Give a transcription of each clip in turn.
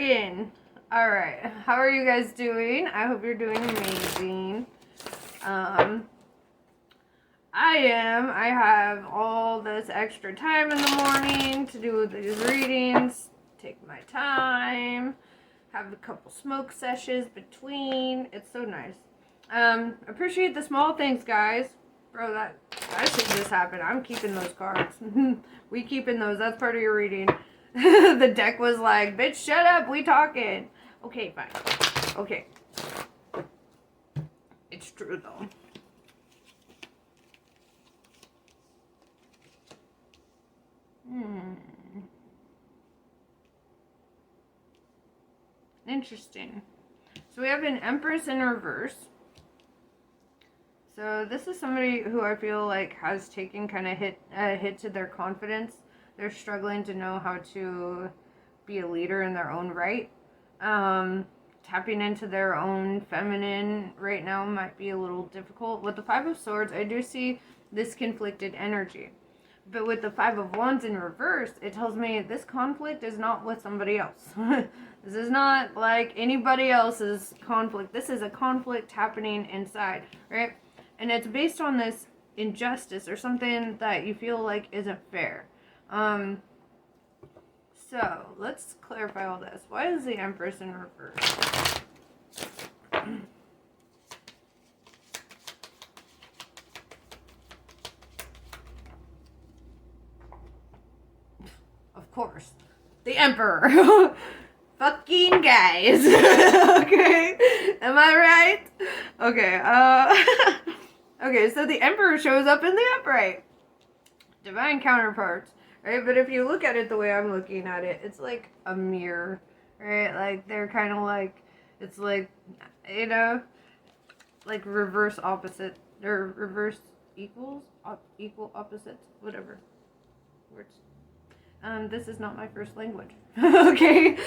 Dragon. Alright, how are you guys doing? I hope you're doing amazing. I have all this extra time in the morning to do these readings. Take my time. Have a couple smoke sessions between. It's so nice. Appreciate the small things, guys. Bro, that should just happen. I'm keeping those cards. We keeping those. That's part of your reading. The deck was like, bitch, shut up. We talking. Okay, fine. Okay. It's true, though. Interesting. So we have an Empress in reverse. So this is somebody who I feel like has taken kind of a hit to their confidence. They're struggling to know how to be a leader in their own right. Tapping into their own feminine right now might be a little difficult. With the Five of Swords, I do see this conflicted energy. But with the Five of Wands in reverse, it tells me this conflict is not with somebody else. This is not like anybody else's conflict. This is a conflict happening inside, right? And it's based on this injustice or something that you feel like isn't fair. So let's clarify all this. Why is the Empress in reverse? Of course, the Emperor. Fucking guys. Okay, am I right? Okay. Okay, so the Emperor shows up in the upright. Divine counterparts, right? But if you look at it the way I'm looking at it, it's like a mirror, right? Like they're kind of like, it's like, you know, like reverse opposite, or reverse equals, equal opposites, whatever words. This is not my first language. Okay.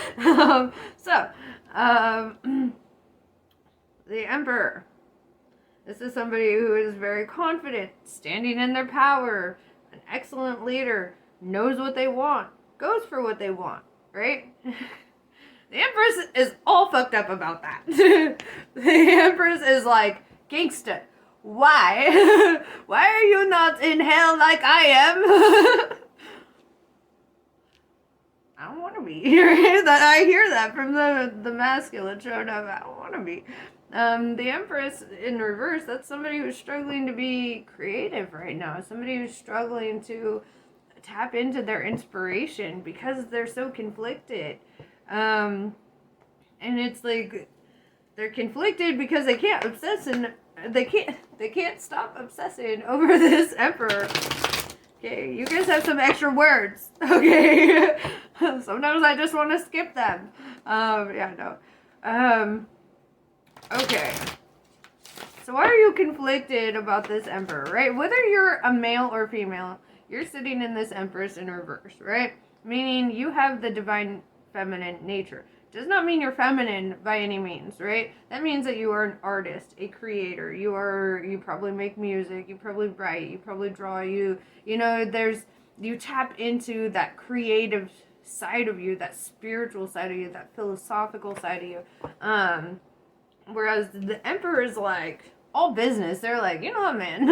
The Emperor. This is somebody who is very confident, standing in their power, an excellent leader, knows what they want, goes for what they want, right? The Empress is all fucked up about that. The Empress is like, gangsta, why? Why are you not in hell like I am? I don't want to be. I hear that from the masculine showing up. I don't want to be. The Empress in reverse, that's somebody who's struggling to be creative right now. Somebody who's struggling to tap into their inspiration because they're so conflicted. And it's like they're conflicted because they can't obsess and they can't stop obsessing over this Emperor. Okay, you guys have some extra words. Okay. Sometimes I just want to skip them. Yeah, no. Okay. So why are you conflicted about this Emperor, right? Whether you're a male or female, you're sitting in this Empress in reverse, right? Meaning you have the divine feminine nature. Does not mean you're feminine by any means, right? That means that you are an artist, a creator. You probably make music, you probably write, you probably draw, you tap into that creative side of you, that spiritual side of you, that philosophical side of you. Whereas the Emperor is like all business. They're like, you know what, man,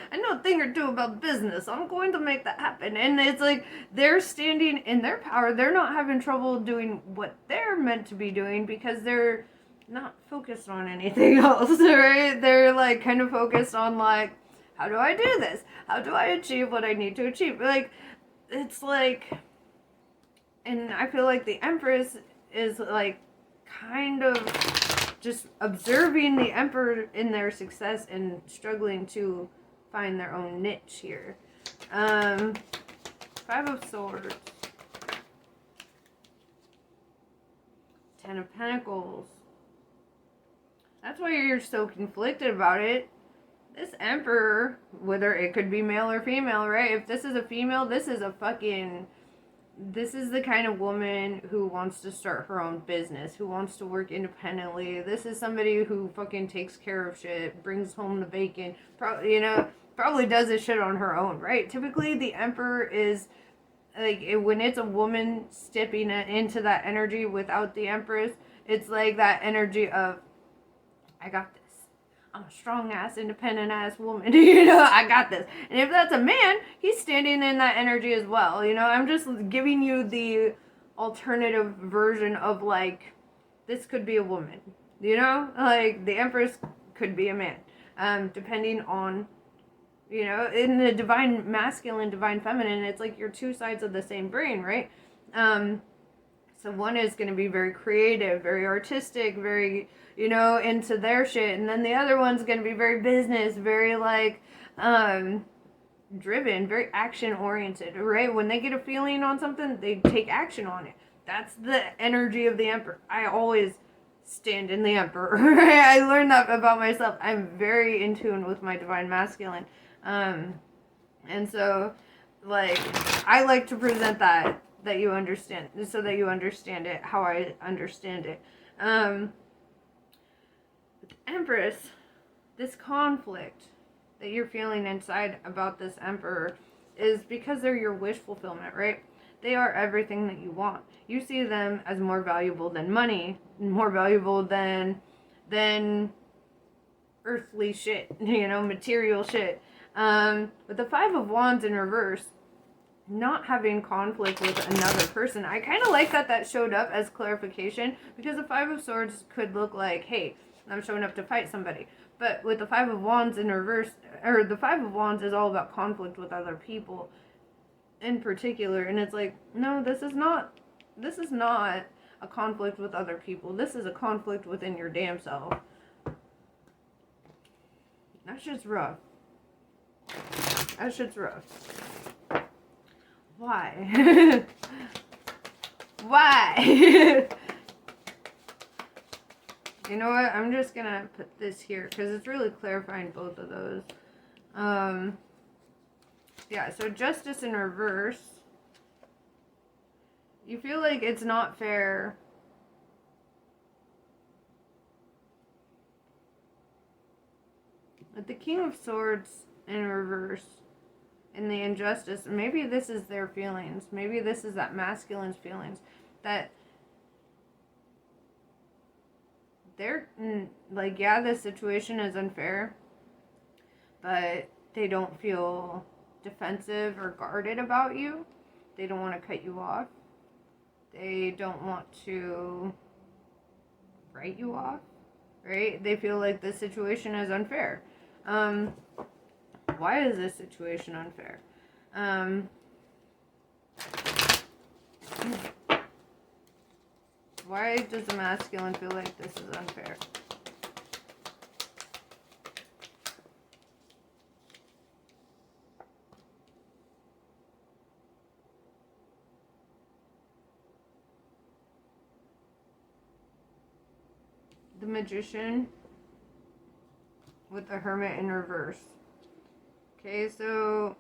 I know a thing or two about business. I'm going to make that happen. And it's like they're standing in their power. They're not having trouble doing what they're meant to be doing because they're not focused on anything else, right? They're like kind of focused on like, how do I do this? How do I achieve what I need to achieve? Like, it's like, and I feel like the Empress is like kind of just observing the Emperor in their success and struggling to find their own niche here. Five of Swords. Ten of Pentacles. That's why you're so conflicted about it. This Emperor, whether it could be male or female, right? If this is a female, this is the kind of woman who wants to start her own business, who wants to work independently. This is somebody who fucking takes care of shit, brings home the bacon, probably does this shit on her own, right? Typically, the Emperor is like when it's a woman stepping into that energy without the Empress, it's like that energy of, I got this. I'm a strong ass, independent ass woman. I got this. And if that's a man, he's standing in that energy as well. I'm just giving you the alternative version of like, this could be a woman. Like the Empress could be a man. Depending on, in the divine masculine, divine feminine, it's like you're two sides of the same brain, right? So one is going to be very creative, very artistic, very, into their shit. And then the other one's going to be very business, very like, driven, very action oriented, right? When they get a feeling on something, they take action on it. That's the energy of the Emperor. I always stand in the Emperor. I learned that about myself. I'm very in tune with my divine masculine. And so, like, I like to present that you understand, so that you understand it how I understand it. Empress, this conflict that you're feeling inside about this Emperor is because they're your wish fulfillment, right? They are everything that you want. You see them as more valuable than money, more valuable than earthly shit, material shit. With the Five of Wands in reverse, not having conflict with another person, I kind of like that showed up as clarification, because the Five of Swords could look like, hey, I'm showing up to fight somebody. But with the Five of Wands in reverse, or the Five of Wands is all about conflict with other people in particular. And it's like, no, this is not a conflict with other people. This is a conflict within your damn self. That shit's rough. That shit's rough. Why? Why? You know what? I'm just gonna put this here because it's really clarifying both of those. Yeah, so Justice in reverse. You feel like it's not fair. With the King of Swords in reverse, and the injustice, maybe this is their feelings. Maybe this is that masculine's feelings. That they're like, yeah, this situation is unfair, but they don't feel defensive or guarded about you. They don't want to cut you off. They don't want to write you off, right? They feel like this situation is unfair. Why is this situation unfair? Why does the masculine feel like this is unfair? The Magician with the Hermit in reverse. Okay, so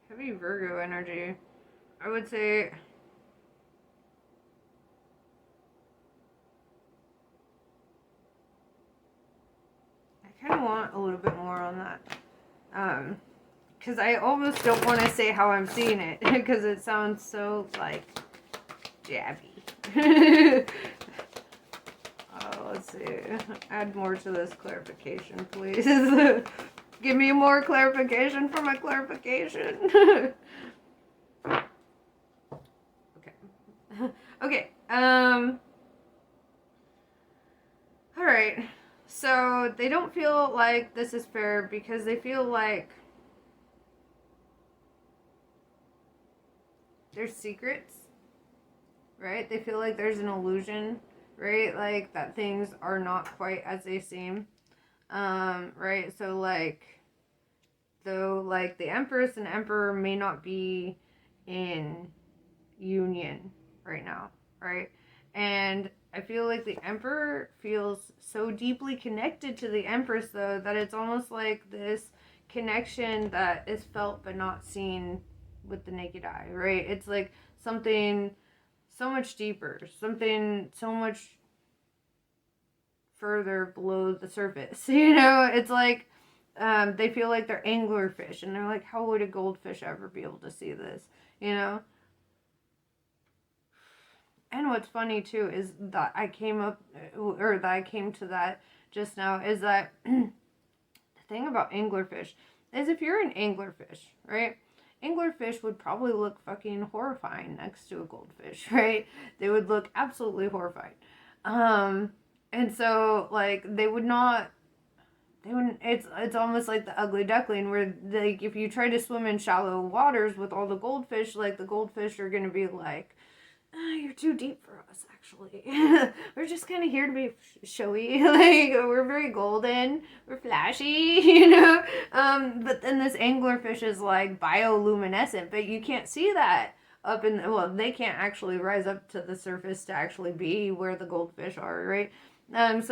heavy Virgo energy. I would say I kind of want a little bit more on that. Because I almost don't want to say how I'm seeing it because it sounds so like jabby. Let's see. Add more to this clarification, please. Give me more clarification for my clarification. Okay. Okay. Alright. So they don't feel like this is fair because they feel like there's secrets, right? They feel like there's an illusion, right? Like that things are not quite as they seem. Right? So like, though like the Empress and Emperor may not be in union right now, right? And I feel like the Emperor feels so deeply connected to the Empress though that it's almost like this connection that is felt but not seen with the naked eye, right? It's like something so much deeper, something so much further below the surface. It's like they feel like they're anglerfish, and they're like, how would a goldfish ever be able to see this? You know? And what's funny too is that I came up, or that I came to that just now, is that the thing about anglerfish is if you're an anglerfish, right? Anglerfish would probably look fucking horrifying next to a goldfish, right? They would look absolutely horrifying. And so like they would not, they wouldn't, it's almost like the ugly duckling where like if you try to swim in shallow waters with all the goldfish, like the goldfish are gonna be like, you're too deep for us, actually. We're just kind of here to be showy. Like, we're very golden. We're flashy, you know? But then this anglerfish is, like, bioluminescent, but you can't see that up in, well, they can't actually rise up to the surface to actually be where the goldfish are, right? But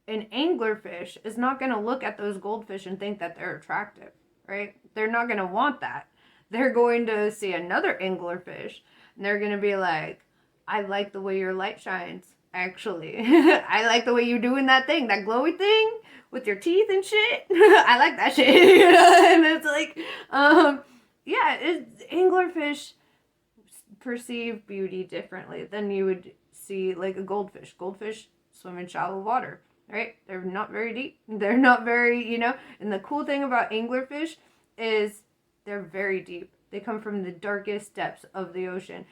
an anglerfish is not going to look at those goldfish and think that they're attractive, right? They're not going to want that. They're going to see another anglerfish and they're going to be like, I like the way your light shines, actually. I like the way you're doing that thing, that glowy thing with your teeth and shit. I like that shit. You know? And it's like, anglerfish perceive beauty differently than you would see like a goldfish. Goldfish swim in shallow water, right? They're not very deep. They're not very, you know, and the cool thing about anglerfish is they're very deep. They come from the darkest depths of the ocean.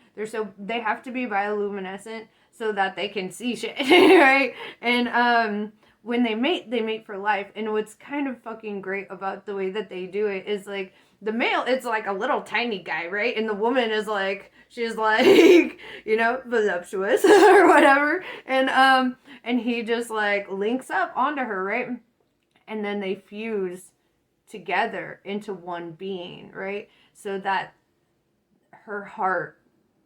They have to be bioluminescent so that they can see shit, right? And when they mate for life. And what's kind of fucking great about the way that they do it is like the male, it's like a little tiny guy, right? And the woman is like, she's like, you know, voluptuous or whatever. And he just like links up onto her, right? And then they fuse together into one being, right? So that her heart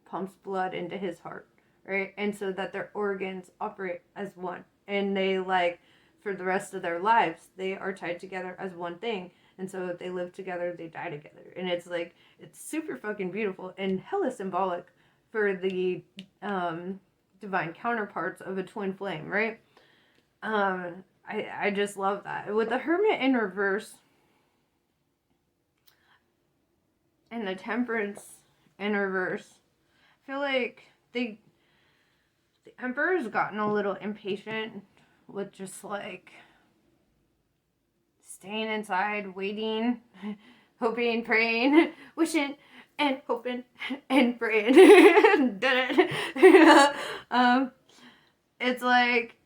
pumps blood into his heart, right? And so that their organs operate as one. And they like, for the rest of their lives, they are tied together as one thing. And so if they live together, they die together. And it's like, it's super fucking beautiful and hella symbolic for the divine counterparts of a twin flame, right? I just love that. With the Hermit in reverse and the Temperance in reverse, I feel like the Emperor's gotten a little impatient with just like staying inside, waiting, hoping, praying, wishing, and hoping, and praying. It's like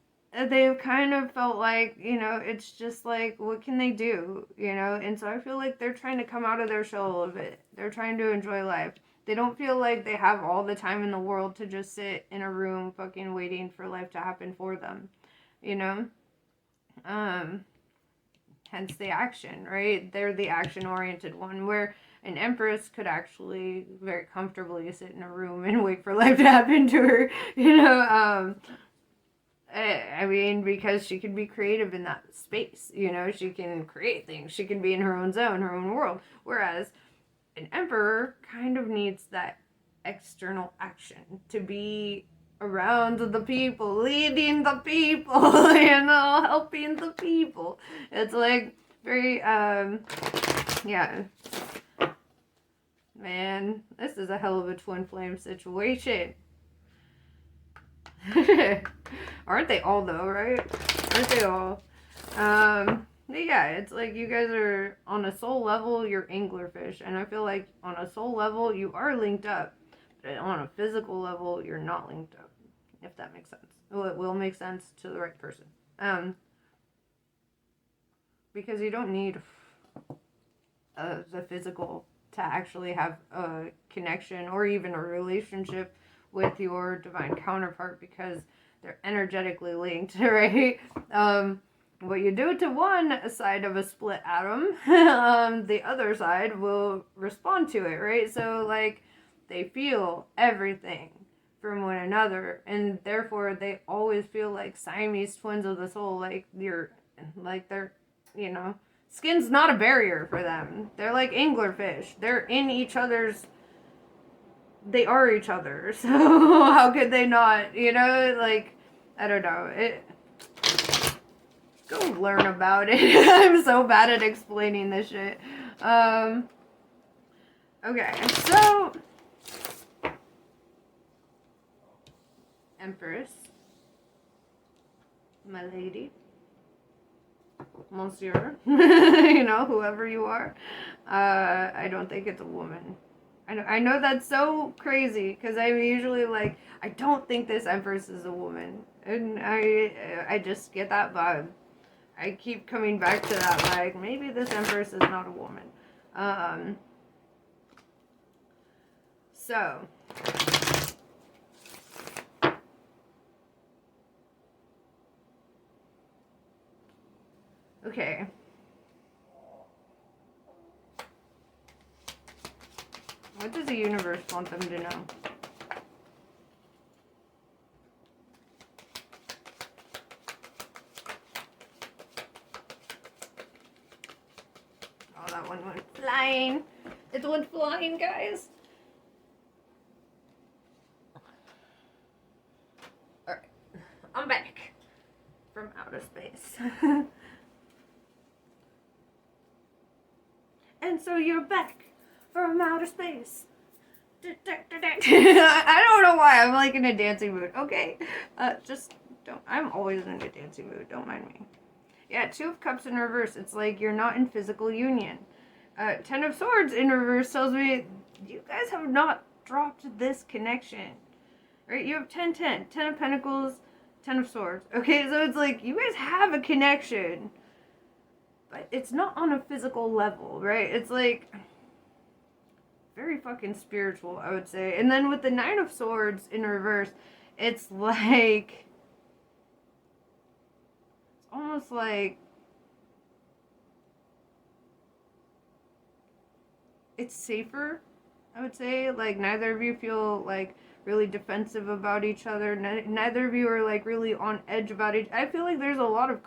they've kind of felt like, you know, it's just like, what can they do, you know? And so I feel like they're trying to come out of their shell a little bit. They're trying to enjoy life. They don't feel like they have all the time in the world to just sit in a room fucking waiting for life to happen for them, you know? Hence the action, right? They're the action-oriented one, where an empress could actually very comfortably sit in a room and wait for life to happen to her, you know? I mean, because she can be creative in that space, you know? She can create things. She can be in her own zone, her own world. Whereas an emperor kind of needs that external action to be around the people, leading the people, you know, helping the people. It's like very, yeah. Man, this is a hell of a twin flame situation. Aren't they all though, right? Aren't they all? Yeah, it's like you guys are on a soul level, you're anglerfish, and I feel like on a soul level you are linked up, but on a physical level you're not linked up, if that makes sense. Well, it will make sense to the right person. Because you don't need the physical to actually have a connection or even a relationship with your divine counterpart, because they're energetically linked, right? What you do to one side of a split atom, the other side will respond to it, right? So, like, they feel everything from one another, and therefore they always feel like Siamese twins of the soul, like they're, you know, skin's not a barrier for them. They're like anglerfish. They're in each other's, they are each other, so how could they not, you know, like, I don't know, Go learn about it. I'm so bad at explaining this shit. Okay, so Empress, my lady, Monsieur, you know, whoever you are. I don't think it's a woman. I know that's so crazy because I'm usually like, I don't think this Empress is a woman, and I just get that vibe. I keep coming back to that, like, maybe this Empress is not a woman. So, okay. What does the universe want them to know? Oh, that one went flying. It went flying, guys. Alright. I'm back from outer space. And so you're back from outer space. I don't know why I'm like in a dancing mood. Okay, just don't. I'm always in a dancing mood. Don't mind me. Yeah, 2 of Cups in reverse. It's like you're not in physical union. 10 of Swords in reverse tells me you guys have not dropped this connection. Right? You have 10, 10. 10 of Pentacles, 10 of Swords. Okay, so it's like you guys have a connection. But it's not on a physical level, right? It's like very fucking spiritual, I would say. And then with the 9 of Swords in reverse, it's like, it's almost like it's safer, I would say. Like, neither of you feel like really defensive about each other. Neither of you are like really on edge about each. I feel like there's a lot of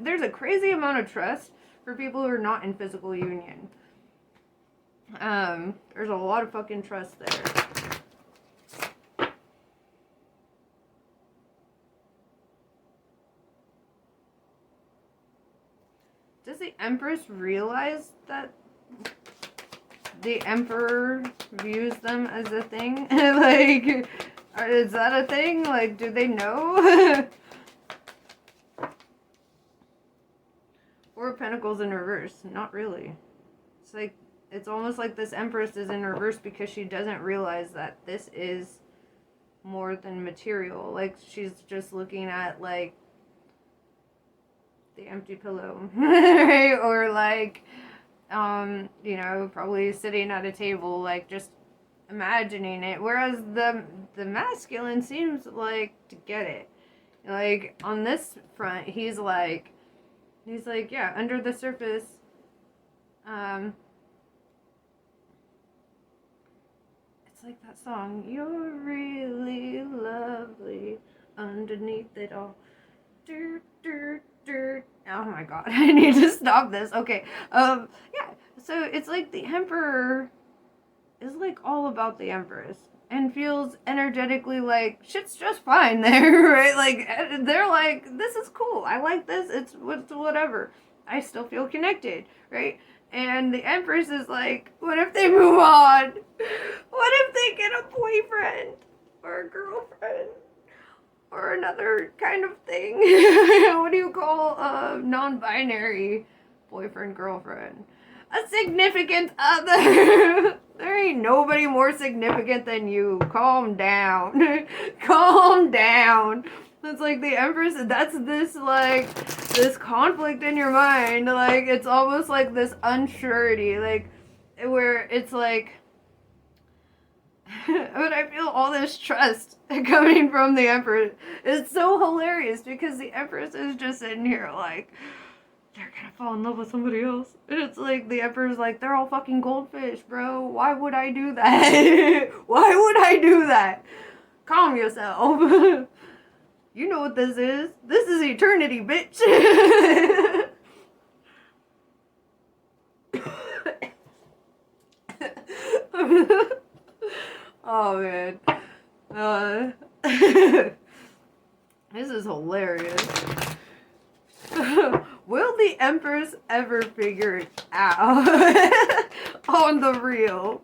there's a crazy amount of trust for people who are not in physical union. There's a lot of fucking trust there. Does the Empress realize that the Emperor views them as a thing? Like, is that a thing? Like, do they know? 4 of Pentacles in reverse. Not really. It's like, it's almost like this Empress is in reverse because she doesn't realize that this is more than material. Like, she's just looking at, like, the empty pillow. Right? Or, like, you know, probably sitting at a table, like, just imagining it. Whereas the masculine seems like to get it. Like, on this front, he's like, yeah, under the surface, it's like that song, you're really lovely underneath it all. Dirt, dirt, dirt. Oh my god, I need to stop this. Okay, yeah, so it's like the Emperor is like all about the Empress and feels energetically like shit's just fine there, right? Like, they're like, this is cool, I like this, it's whatever, I still feel connected, right? And the Empress is like, what if they move on? What if they get a boyfriend or a girlfriend or another kind of thing? What do you call a non-binary boyfriend, girlfriend? A significant other. There ain't nobody more significant than you. Calm down. Calm down. It's like the Empress, that's this, like, this conflict in your mind. Like, it's almost like this unsurety. Like, where it's like, but I feel all this trust coming from the Empress. It's so hilarious because the Empress is just sitting here like, they're gonna fall in love with somebody else. And it's like, the Emperor's like, they're all fucking goldfish, bro. Why would I do that? Why would I do that? Calm yourself. You know what this is. This is eternity, bitch. Oh, man. This is hilarious. Will the Empress ever figure it out on the real?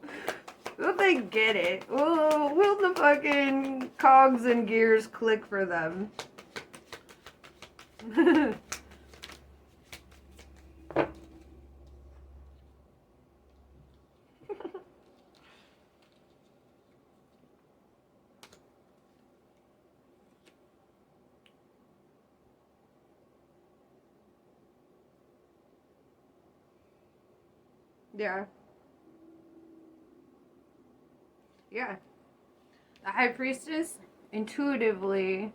Will they get it? Will the fucking cogs and gears click for them? Yeah. Yeah. The High Priestess, intuitively,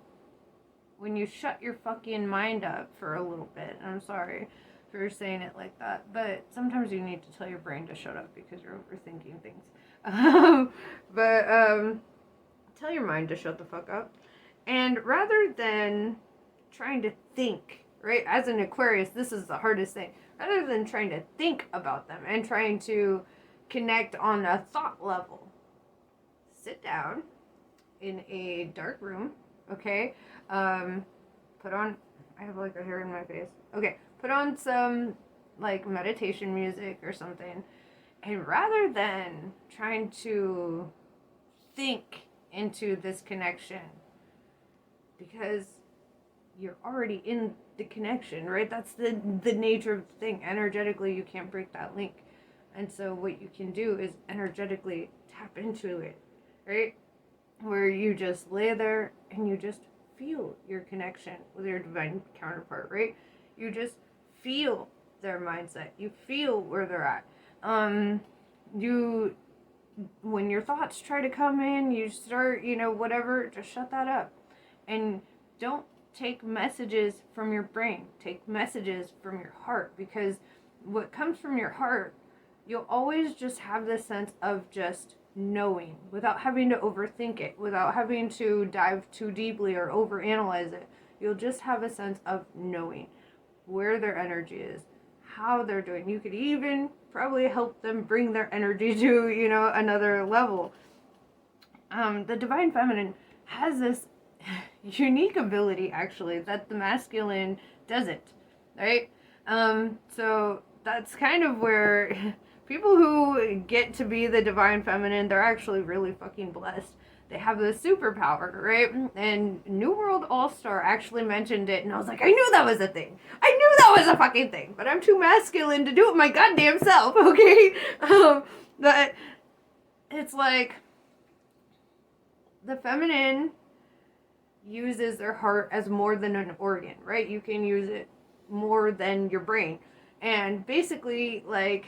when you shut your fucking mind up for a little bit, I'm sorry for saying it like that, but sometimes you need to tell your brain to shut up because you're overthinking things. But tell your mind to shut the fuck up. And rather than trying to think, right, as an Aquarius, this is the hardest thing. Rather than trying to think about them and trying to connect on a thought level, sit down in a dark room, okay? Put on, I have like a hair in my face. Okay, put on some like meditation music or something. And rather than trying to think into this connection, because you're already in the connection, right? That's the nature of the thing. Energetically, you can't break that link. And so what you can do is energetically tap into it, right? Where you just lay there and you just feel your connection with your divine counterpart, right? You just feel their mindset. You feel where they're at. You, when your thoughts try to come in, you start, whatever, just shut that up. And don't take messages from your brain. Take messages from your heart, because what comes from your heart, you'll always just have this sense of just knowing without having to overthink it, without having to dive too deeply or overanalyze it. You'll just have a sense of knowing where their energy is, how they're doing. You could even probably help them bring their energy to, another level. The Divine Feminine has this unique ability, actually, that the masculine doesn't, right? So that's kind of where people who get to be the Divine Feminine, they're actually really fucking blessed. They have this superpower, right? And New World All-Star actually mentioned it, and I was like, I knew that was a thing. I knew that was a fucking thing, but I'm too masculine to do it my goddamn self, okay? But it's like the feminine uses their heart as more than an organ, right? You can use it more than your brain. And basically, like,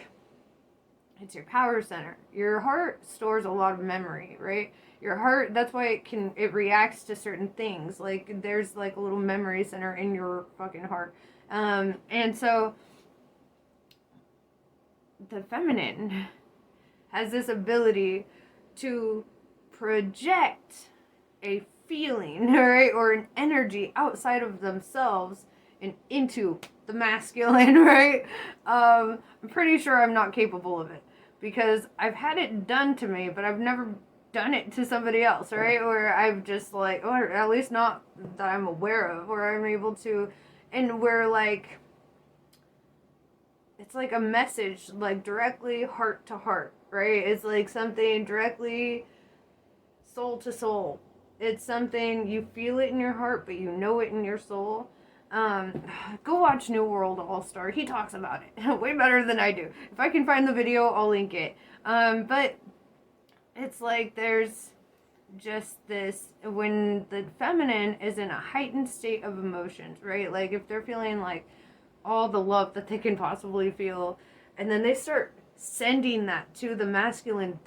it's your power center. Your heart stores a lot of memory, right? Your heart, that's why it reacts to certain things. Like, there's like a little memory center in your fucking heart. And so the feminine has this ability to project a feeling, right, or an energy outside of themselves and into the masculine, right? I'm pretty sure I'm not capable of it, because I've had it done to me, but I've never done it to somebody else, right? Or I've just like, or at least not that I'm aware of, or I'm able to, and where like, it's like a message, like directly heart to heart, right? It's like something directly soul to soul. It's something, you feel it in your heart, but you know it in your soul. Go watch New World All-Star. He talks about it way better than I do. If I can find the video, I'll link it. But it's like there's just this, when the feminine is in a heightened state of emotions, right? Like if they're feeling like all the love that they can possibly feel, and then they start sending that to the masculine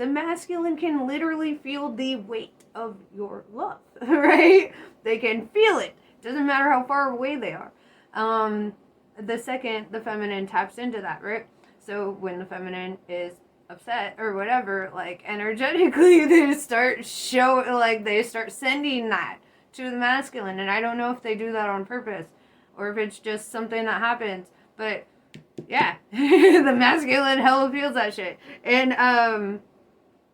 can literally feel the weight of your love, right? They can feel it. Doesn't matter how far away they are. The second the feminine taps into that, right? So when the feminine is upset or whatever, like energetically they start sending that to the masculine. And I don't know if they do that on purpose or if it's just something that happens, but yeah, the masculine hella feels that shit. And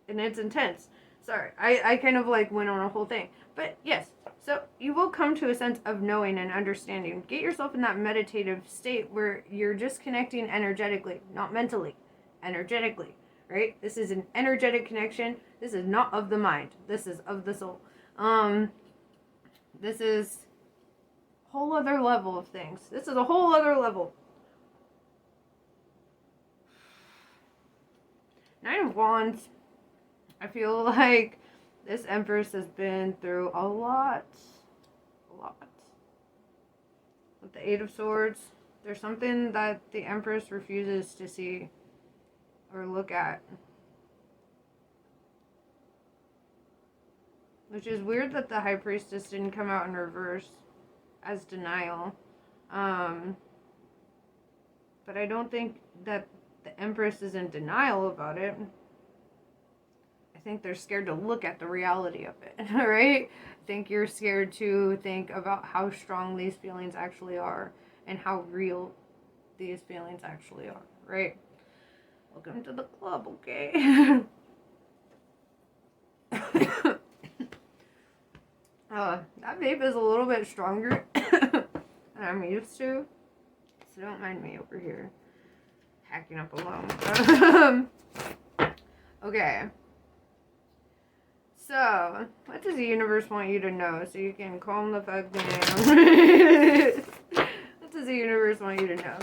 it's intense. Sorry, I kind of like went on a whole thing. But yes, So you will come to a sense of knowing and understanding. Get yourself in that meditative state where you're just connecting energetically, not mentally, energetically, right? This is an energetic connection. This is not of the mind. This is of the soul. This is a whole other level of things. This is a whole other level. Nine of Wands. I feel like this Empress has been through a lot. With the Eight of Swords, there's something that the Empress refuses to see or look at. Which is weird that the High Priestess didn't come out in reverse as denial. But I don't think that the Empress is in denial about it. I think they're scared to look at the reality of it, right? I think you're scared to think about how strong these feelings actually are and how real these feelings actually are, right? Welcome to the club, okay? That vape is a little bit stronger than I'm used to, so don't mind me over here hacking up alone. Okay. So, what does the universe want you to know so you can calm the fuck down? What does the universe want you to know?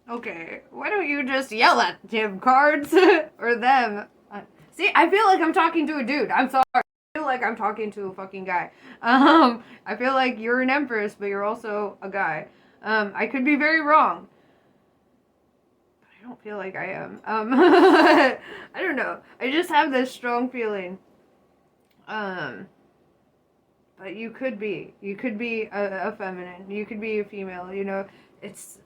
Okay, why don't you just yell at him, cards? Or them? See, I feel like I'm talking to a dude. I'm sorry. I feel like I'm talking to a fucking guy. I feel like you're an Empress, but you're also a guy. I could be very wrong. But I don't feel like I am. I don't know. I just have this strong feeling. But you could be. You could be a feminine. You could be a female. You know, it's...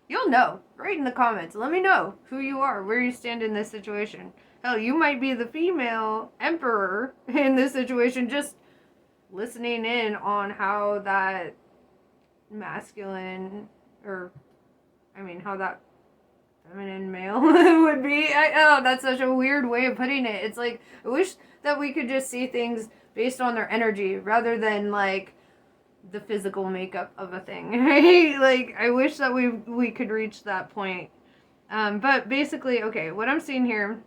You'll know. Write in the comments. Let me know who you are, where you stand in this situation. Hell, you might be the female emperor in this situation, just listening in on how that masculine, or, I mean, how that feminine male would be. Oh, that's such a weird way of putting it. It's like, I wish that we could just see things based on their energy rather than, like, the physical makeup of a thing, right? Like, I wish that we could reach that point. But basically, okay, what I'm seeing here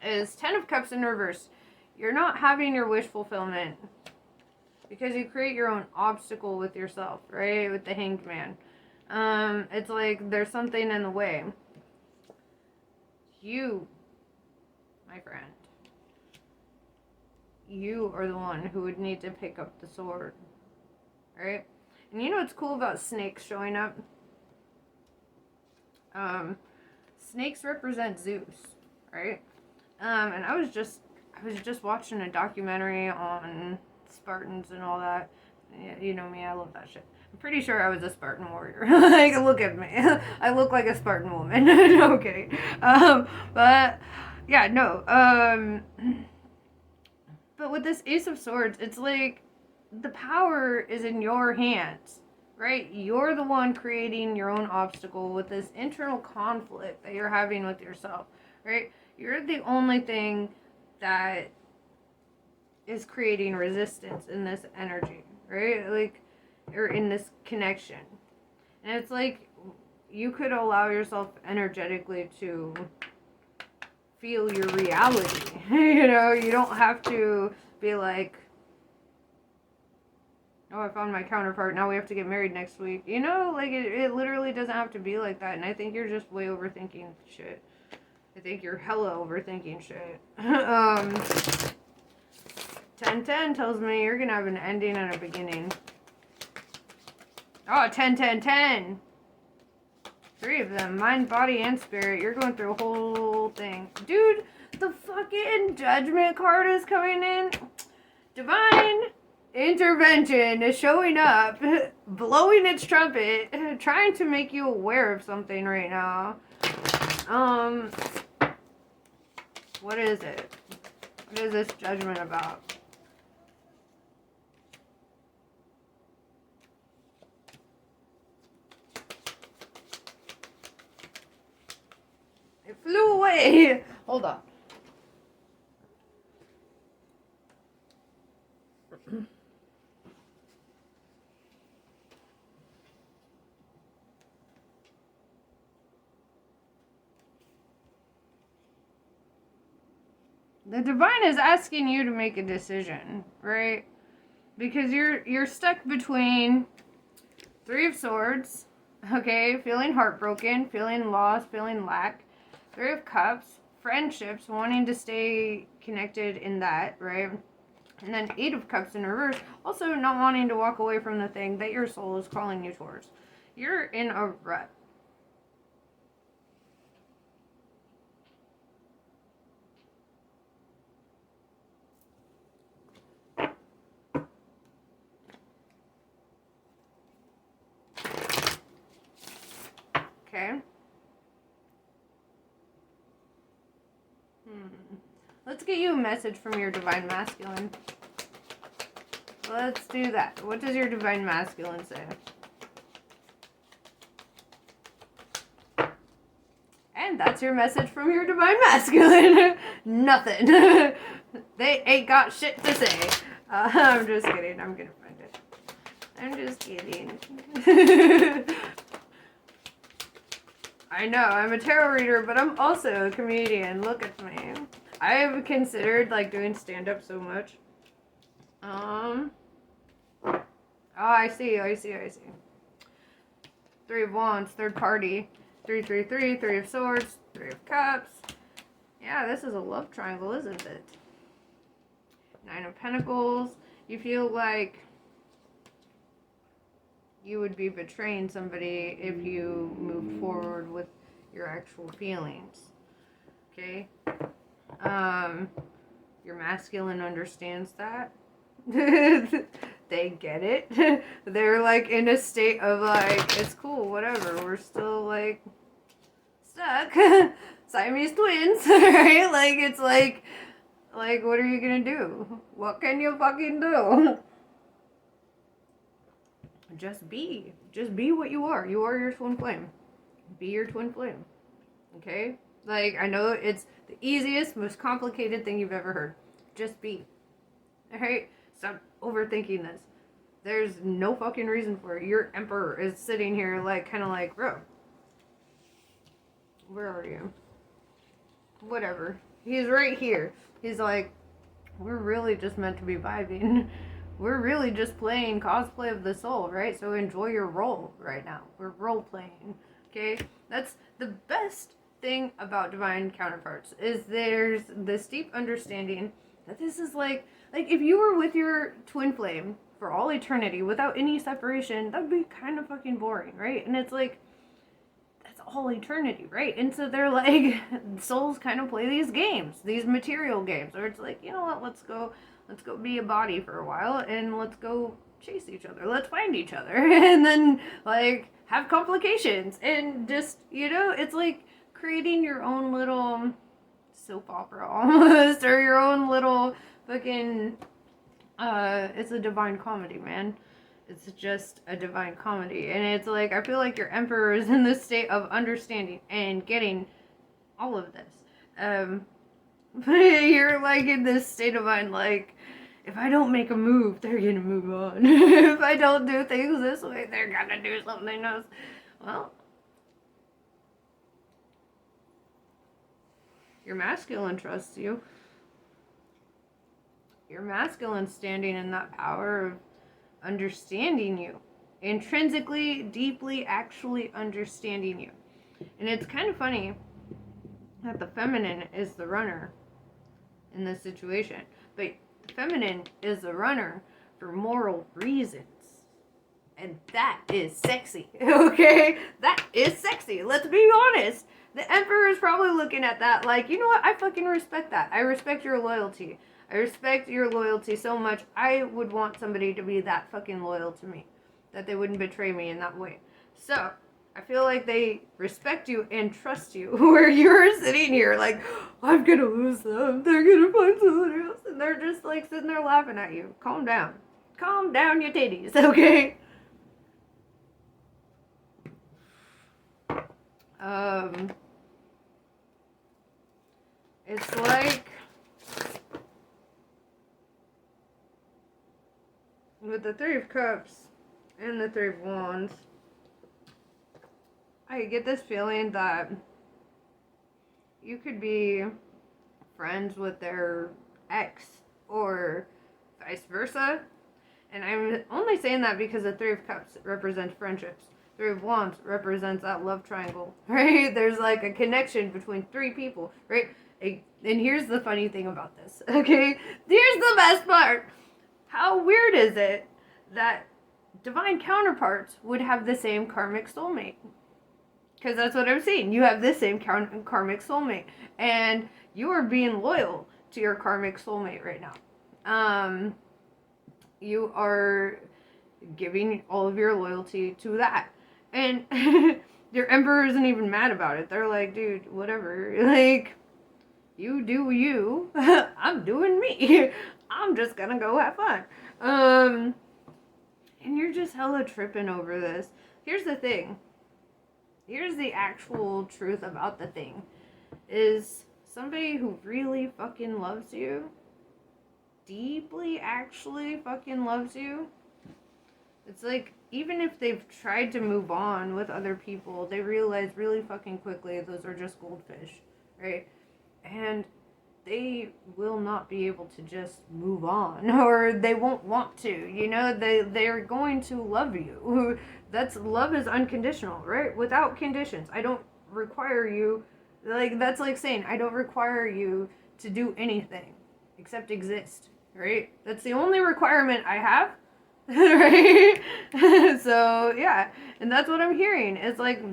is 10 of Cups in reverse. You're not having your wish fulfillment because you create your own obstacle with yourself, right? With the Hanged Man. It's like there's something in the way. You, my friend, you are the one who would need to pick up the sword. Right? And you know what's cool about snakes showing up? Snakes represent Zeus, right? And I was just watching a documentary on Spartans and all that. Yeah, you know me, I love that shit. I'm pretty sure I was a Spartan warrior. Like, look at me. I look like a Spartan woman. No, I'm kidding. But yeah, no. But with this Ace of Swords, it's like the power is in your hands, right? You're the one creating your own obstacle with this internal conflict that you're having with yourself, right? You're the only thing that is creating resistance in this energy, right? Like, or in this connection. And it's like you could allow yourself energetically to feel your reality. You know, you don't have to be like, oh, I found my counterpart, now we have to get married next week. You know, like, it literally doesn't have to be like that. And I think you're just way overthinking shit. I think you're hella overthinking shit. 10-10 tells me you're gonna have an ending and a beginning. Oh, 10-10-10! 3 of them. Mind, body, and spirit. You're going through a whole thing. Dude, the fucking Judgment card is coming in. Divine intervention is showing up, blowing its trumpet, trying to make you aware of something right now. What is it? What is this judgment about? It flew away. Hold on. The divine is asking you to make a decision, right? Because you're stuck between Three of Swords, okay, feeling heartbroken, feeling lost, feeling lack. Three of Cups, friendships, wanting to stay connected in that, right? And then Eight of Cups in reverse, also not wanting to walk away from the thing that your soul is calling you towards. You're in a rut. Okay. Let's get you a message from your divine masculine. Let's do that. What does your divine masculine say? And that's your message from your divine masculine. Nothing. They ain't got shit to say. I'm just kidding. I'm gonna find it. I'm just kidding. I know, I'm a tarot reader, but I'm also a comedian. Look at me. I have considered like doing stand-up so much. Oh, I see. Three of Wands, third party. 333, Three of Swords, Three of Cups. Yeah, this is a love triangle, isn't it? Nine of Pentacles. You feel like you would be betraying somebody if you moved forward with your actual feelings. Okay? Your masculine understands that. They get it. They're like in a state of like, it's cool, whatever. We're still like stuck. Siamese twins, right? Like, it's like, what are you gonna do? What can you fucking do? Just be what you are. You are your twin flame. Be your twin flame. Okay? Like, I know it's the easiest, most complicated thing you've ever heard. Just be. Alright? Stop overthinking this. There's no fucking reason for it. Your emperor is sitting here like, kind of like, bro, where are you? Whatever. He's right here. He's like, we're really just meant to be vibing. We're really just playing cosplay of the soul, right? So enjoy your role right now. We're role playing, okay? That's the best thing about divine counterparts, is there's this deep understanding that this is like if you were with your twin flame for all eternity without any separation, that'd be kind of fucking boring, right? And it's like, that's all eternity, right? And so they're like, souls kind of play these games, these material games, where it's like, you know what, let's go be a body for a while, and let's go chase each other, let's find each other, and then like have complications, and just, you know, it's like creating your own little soap opera almost, or your own little fucking it's a divine comedy, man. It's just a divine comedy. And it's like, I feel like your emperor is in this state of understanding and getting all of this. You're like in this state of mind, like, if I don't make a move, they're gonna move on. If I don't do things this way, they're gonna do something else. Well, your masculine trusts you. Your masculine standing in that power of understanding you. Intrinsically, deeply, actually understanding you. And it's kind of funny that the feminine is the runner in this situation. But the feminine is the runner for moral reasons. And that is sexy, okay? That is sexy. Let's be honest. The emperor is probably looking at that like, you know what? I fucking respect that. I respect your loyalty. I respect your loyalty so much. I would want somebody to be that fucking loyal to me, that they wouldn't betray me in that way. So, I feel like they respect you and trust you, where you're sitting here like, I'm gonna lose them, they're gonna find someone else, and they're just like sitting there laughing at you. Calm down. Calm down your titties, okay? Um, it's like with the Three of Cups and the Three of Wands, I get this feeling that you could be friends with their ex or vice versa. And I'm only saying that because the Three of Cups represents friendships. Three of Wands represents that love triangle, right? There's like a connection between three people, right? And here's the funny thing about this, okay? Here's the best part. How weird is it that divine counterparts would have the same karmic soulmate? Because that's what I'm seeing. You have the same karmic soulmate. And you are being loyal to your karmic soulmate right now. You are giving all of your loyalty to that. And your emperor isn't even mad about it. They're like, dude, whatever. Like, you do you. I'm doing me. I'm just gonna go have fun. And you're just hella tripping over this. Here's the thing. Here's the actual truth about the thing. Is somebody who really fucking loves you, deeply actually fucking loves you, it's like, even if they've tried to move on with other people, they realize really fucking quickly those are just goldfish, right? And they will not be able to just move on, or they won't want to, you know, they're going to love you. That's, love is unconditional, right? Without conditions. I don't require you, like, that's like saying, I don't require you to do anything except exist, right? That's the only requirement I have. Right? So yeah, and that's what I'm hearing. It's like,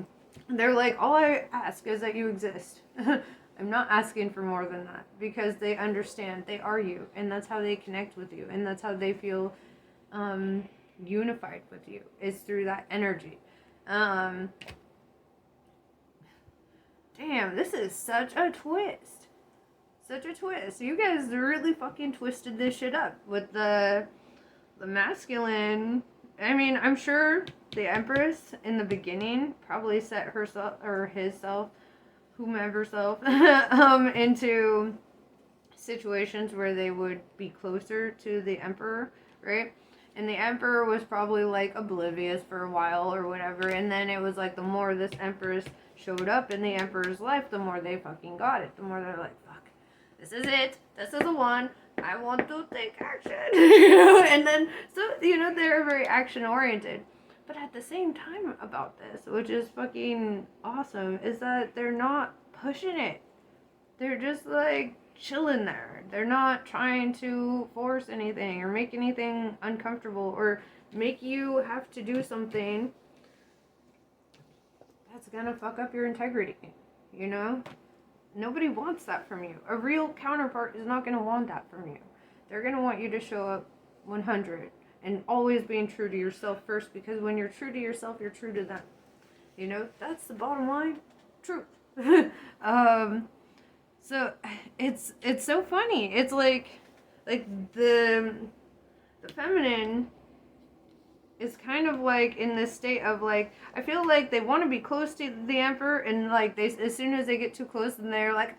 they're like, all I ask is that you exist. I'm not asking for more than that, because they understand they are you, and that's how they connect with you, and that's how they feel unified with you, is through that energy. Damn, this is such a twist. Such a twist. You guys really fucking twisted this shit up with the masculine. I mean, I'm sure the Empress in the beginning probably set herself or his self, whomever self, into situations where they would be closer to the Emperor, right? And the Emperor was probably like oblivious for a while or whatever, and then it was like the more this Empress showed up in the Emperor's life, the more they fucking got it. The more they're like, fuck, this is it, this is the one, I want to take action. You know, and then, so, you know, they're very action oriented. But at the same time about this, which is fucking awesome, is that they're not pushing it. They're just like chilling there. They're not trying to force anything or make anything uncomfortable or make you have to do something that's gonna fuck up your integrity, you know? Nobody wants that from you. A real counterpart is not going to want that from you. They're going to want you to show up 100 and always being true to yourself first, because when you're true to yourself, you're true to them. You know, that's the bottom line. Truth. So it's so funny. It's like the feminine is kind of like in this state of like, I feel like they want to be close to the Emperor, and like they, as soon as they get too close, then they're like,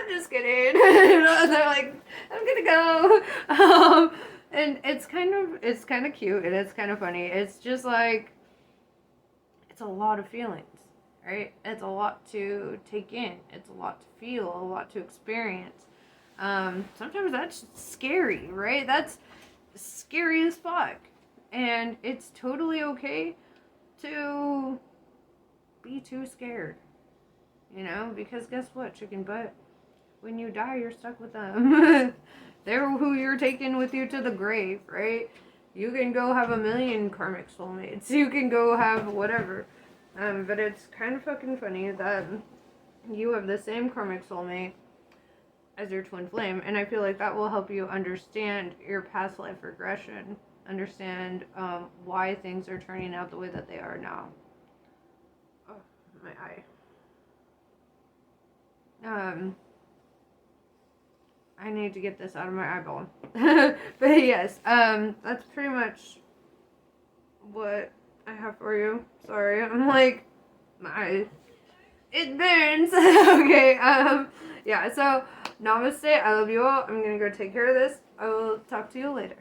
just kidding. You know, they're like, I'm gonna go. And it's kind of cute, and it's kind of funny. It's just like, it's a lot of feelings, right? It's a lot to take in. It's a lot to feel, a lot to experience. Sometimes that's scary, right? That's scary as fuck. And it's totally okay to be too scared, you know, because guess what, chicken butt? When you die, you're stuck with them. They're who you're taking with you to the grave, right? You can go have a million karmic soulmates. You can go have whatever. But it's kind of fucking funny that you have the same karmic soulmate as your twin flame, and I feel like that will help you understand your past life regression. Understand why things are turning out the way that they are now. Oh. my eye. I need to get this out of my eyeball. But yes, that's pretty much what I have for you. Sorry, I'm like, it burns. Okay, yeah, so namaste. I love you all. I'm gonna go take care of this. I will talk to you later.